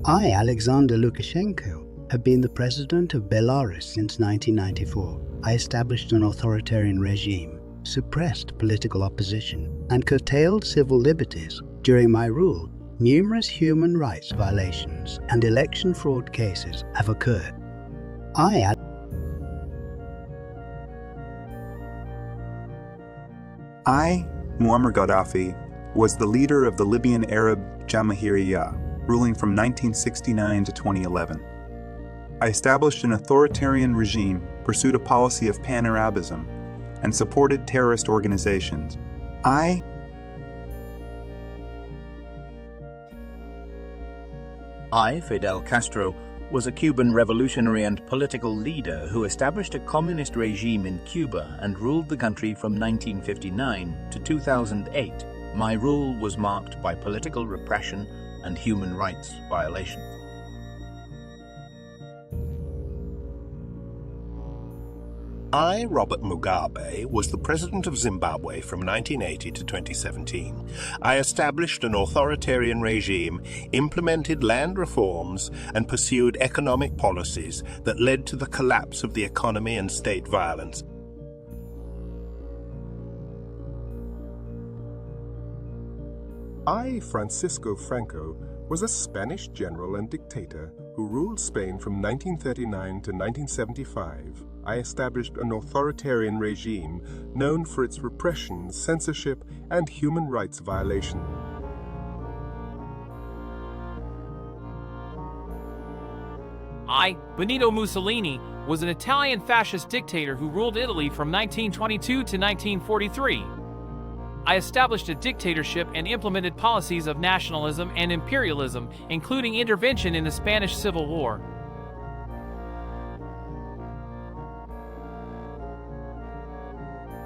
I, Alexander Lukashenko, have been the president of Belarus since 1994. I established an authoritarian regime, suppressed political opposition, and curtailed civil liberties. During my rule, numerous human rights violations and election fraud cases have occurred. I, Muammar Gaddafi, was the leader of the Libyan Arab Jamahiriya, ruling from 1969 to 2011. I established an authoritarian regime, pursued a policy of pan-Arabism, and supported terrorist organizations. I, Fidel Castro, was a Cuban revolutionary and political leader who established a communist regime in Cuba and ruled the country from 1959 to 2008. My rule was marked by political repression and human rights violations. I, Robert Mugabe, was the president of Zimbabwe from 1980 to 2017. I established an authoritarian regime, implemented land reforms, and pursued economic policies that led to the collapse of the economy and state violence. I, Francisco Franco, was a Spanish general and dictator who ruled Spain from 1939 to 1975. I established an authoritarian regime known for its repression, censorship, and human rights violation. I, Benito Mussolini, was an Italian fascist dictator who ruled Italy from 1922 to 1943. I established a dictatorship and implemented policies of nationalism and imperialism, including intervention in the Spanish Civil War.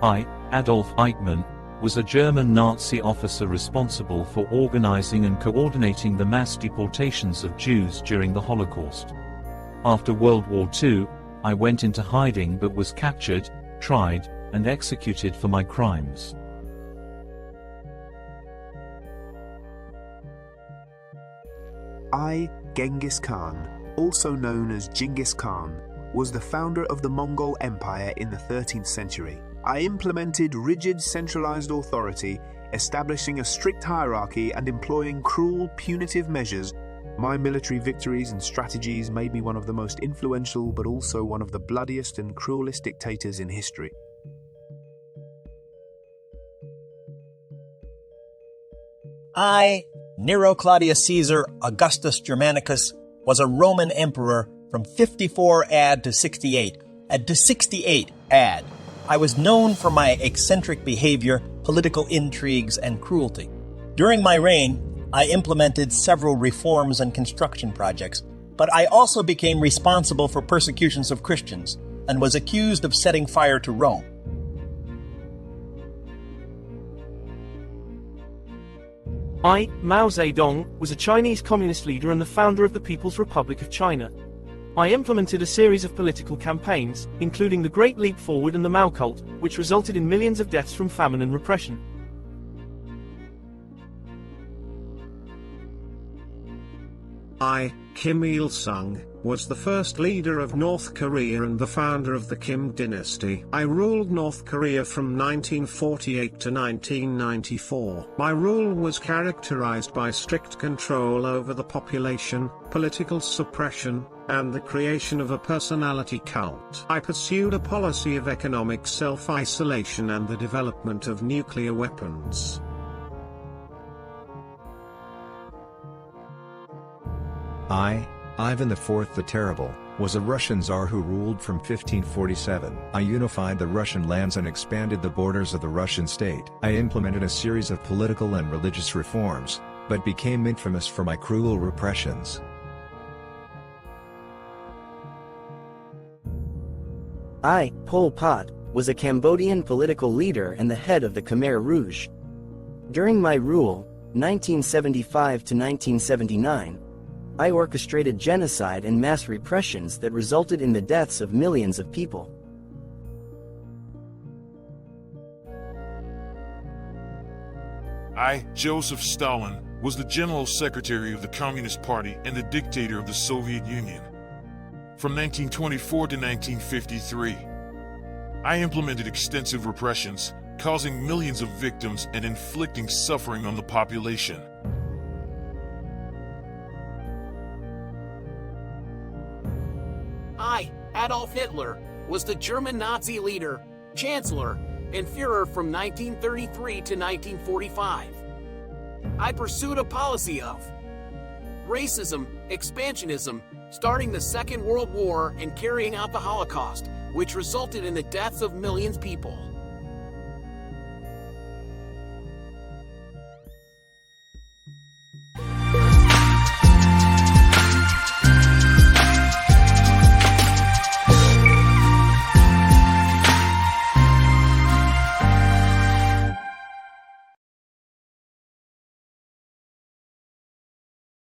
I, Adolf Eichmann, was a German Nazi officer responsible for organizing and coordinating the mass deportations of Jews during the Holocaust. After World War II, I went into hiding but was captured, tried, and executed for my crimes. I, Genghis Khan, also known as Genghis Khan, was the founder of the Mongol Empire in the 13th century. I implemented rigid centralized authority, establishing a strict hierarchy and employing cruel, punitive measures. My military victories and strategies made me one of the most influential but also one of the bloodiest and cruelest dictators in history. I, Nero Claudius Caesar Augustus Germanicus, was a Roman emperor from 54 AD to 68 AD. I was known for my eccentric behavior, political intrigues, and cruelty. During my reign, I implemented several reforms and construction projects, but I also became responsible for persecutions of Christians and was accused of setting fire to Rome. I, Mao Zedong, was a Chinese communist leader and the founder of the People's Republic of China. I implemented a series of political campaigns, including the Great Leap Forward and the Mao Cult, which resulted in millions of deaths from famine and repression. I, Kim Il-sung, was the first leader of North Korea and the founder of the Kim dynasty. I ruled North Korea from 1948 to 1994. My rule was characterized by strict control over the population, political suppression, and the creation of a personality cult. I pursued a policy of economic self-isolation and the development of nuclear weapons. I, Ivan IV the Terrible, was a Russian Tsar who ruled from 1547. I unified the Russian lands and expanded the borders of the Russian state. I implemented a series of political and religious reforms, but became infamous for my cruel repressions. I, Pol Pot, was a Cambodian political leader and the head of the Khmer Rouge. During my rule, 1975 to 1979, I orchestrated genocide and mass repressions that resulted in the deaths of millions of people. I, Joseph Stalin, was the General Secretary of the Communist Party and the dictator of the Soviet Union. From 1924 to 1953, I implemented extensive repressions, causing millions of victims and inflicting suffering on the population. I, Adolf Hitler, was the German Nazi leader, Chancellor, and Führer from 1933 to 1945. I pursued a policy of racism, expansionism, starting the Second World War and carrying out the Holocaust, which resulted in the deaths of millions of people.